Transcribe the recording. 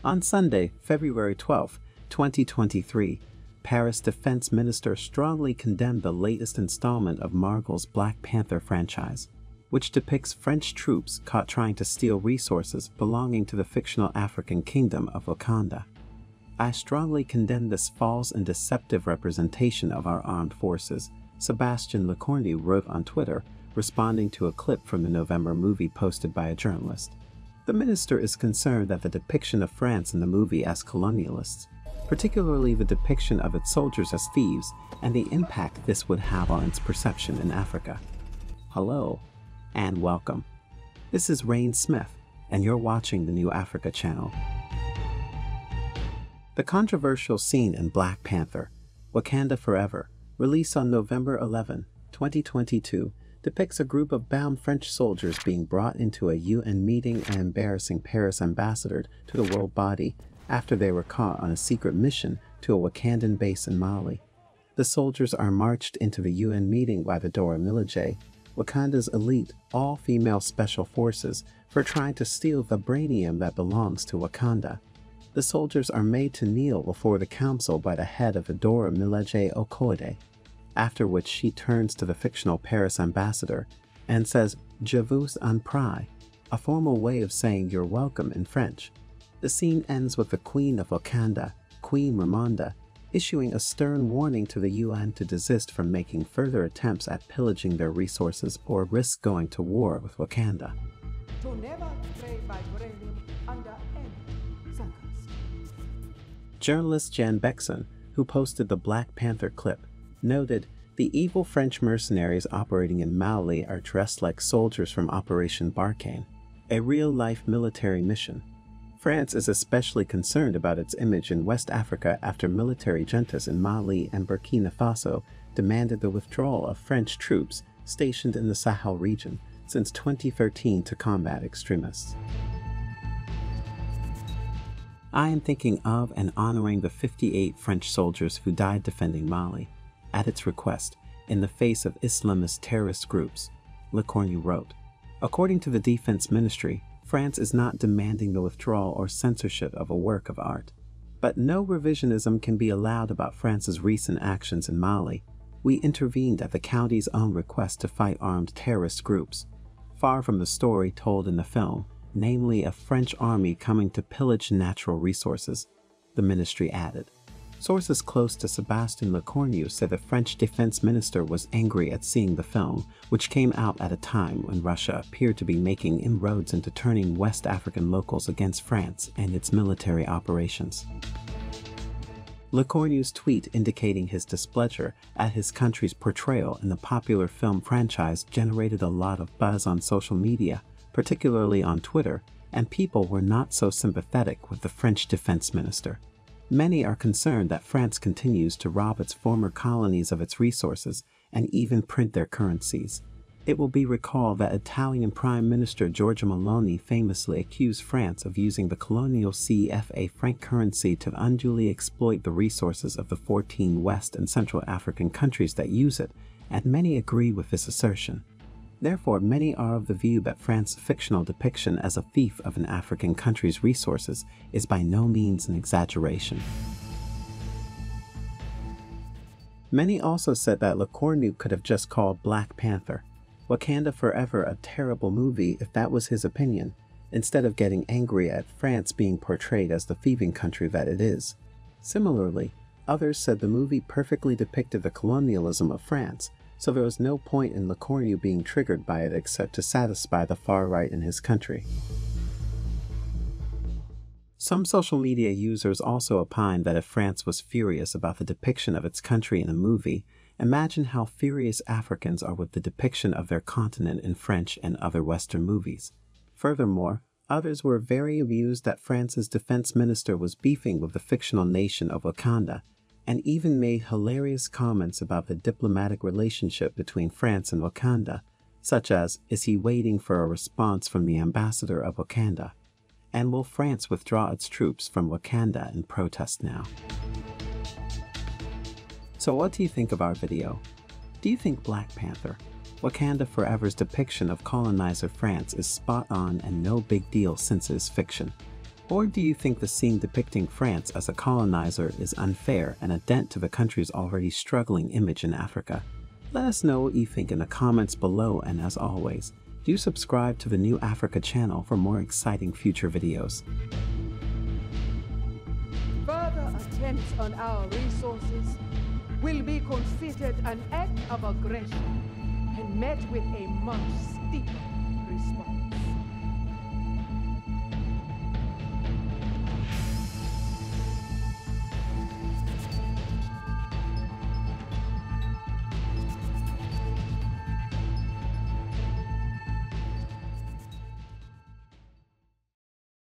On Sunday, February 12, 2023, Paris Defense Minister strongly condemned the latest installment of Marvel's Black Panther franchise, which depicts French troops caught trying to steal resources belonging to the fictional African kingdom of Wakanda. "I strongly condemn this false and deceptive representation of our armed forces," Sébastien Lecornu wrote on Twitter, responding to a clip from the November movie posted by a journalist. The minister is concerned that the depiction of France in the movie as colonialists, particularly the depiction of its soldiers as thieves, and the impact this would have on its perception in Africa. Hello, and welcome. This is Rain Smith, and you're watching the New Africa channel. The controversial scene in Black Panther, Wakanda Forever, released on November 11, 2022, depicts a group of bound French soldiers being brought into a UN meeting and embarrassing Paris ambassador to the world body after they were caught on a secret mission to a Wakandan base in Mali. The soldiers are marched into the UN meeting by the Dora Milaje, Wakanda's elite, all-female special forces, for trying to steal Vibranium that belongs to Wakanda. The soldiers are made to kneel before the council by the head of the Dora Milaje Okoye, after which she turns to the fictional Paris ambassador and says, "Je vous en prie," a formal way of saying "you're welcome" in French. The scene ends with the Queen of Wakanda, Queen Ramonda, issuing a stern warning to the UN to desist from making further attempts at pillaging their resources or risk going to war with Wakanda. To never trade Vibranium under any circumstances. Journalist Jan Bexon, who posted the Black Panther clip, noted, "The evil French mercenaries operating in Mali are dressed like soldiers from Operation Barkhane, a real-life military mission. France is especially concerned about its image in West Africa after military juntas in Mali and Burkina Faso demanded the withdrawal of French troops stationed in the Sahel region since 2013 to combat extremists. I am thinking of and honoring the 58 French soldiers who died defending Mali, at its request, in the face of Islamist terrorist groups," Lecornu wrote. According to the Defense Ministry, France is not demanding the withdrawal or censorship of a work of art. But no revisionism can be allowed about France's recent actions in Mali. We intervened at the county's own request to fight armed terrorist groups, far from the story told in the film, namely a French army coming to pillage natural resources, the ministry added. Sources close to Sébastien Lecornu say the French defense minister was angry at seeing the film, which came out at a time when Russia appeared to be making inroads into turning West African locals against France and its military operations. Lecornu's tweet indicating his displeasure at his country's portrayal in the popular film franchise generated a lot of buzz on social media, particularly on Twitter, and people were not so sympathetic with the French defense minister. Many are concerned that France continues to rob its former colonies of its resources and even print their currencies. It will be recalled that Italian Prime Minister Giorgia Meloni famously accused France of using the colonial CFA franc currency to unduly exploit the resources of the 14 West and Central African countries that use it, and many agree with this assertion. Therefore, many are of the view that France's fictional depiction as a thief of an African country's resources is by no means an exaggeration. Many also said that Lecornu could have just called Black Panther, Wakanda Forever, a terrible movie if that was his opinion, instead of getting angry at France being portrayed as the thieving country that it is. Similarly, others said the movie perfectly depicted the colonialism of France, so there was no point in Lecornu being triggered by it except to satisfy the far right in his country. Some social media users also opined that if France was furious about the depiction of its country in a movie, imagine how furious Africans are with the depiction of their continent in French and other Western movies. Furthermore, others were very amused that France's defense minister was beefing with the fictional nation of Wakanda, and even made hilarious comments about the diplomatic relationship between France and Wakanda, such as, is he waiting for a response from the ambassador of Wakanda? And will France withdraw its troops from Wakanda in protest now? So what do you think of our video? Do you think Black Panther, Wakanda Forever's depiction of colonizer France is spot on and no big deal since it is fiction? Or do you think the scene depicting France as a colonizer is unfair and a dent to the country's already struggling image in Africa? Let us know what you think in the comments below, and as always, do subscribe to the New Africa channel for more exciting future videos. Further attempts on our resources will be considered an act of aggression and met with a much steeper response.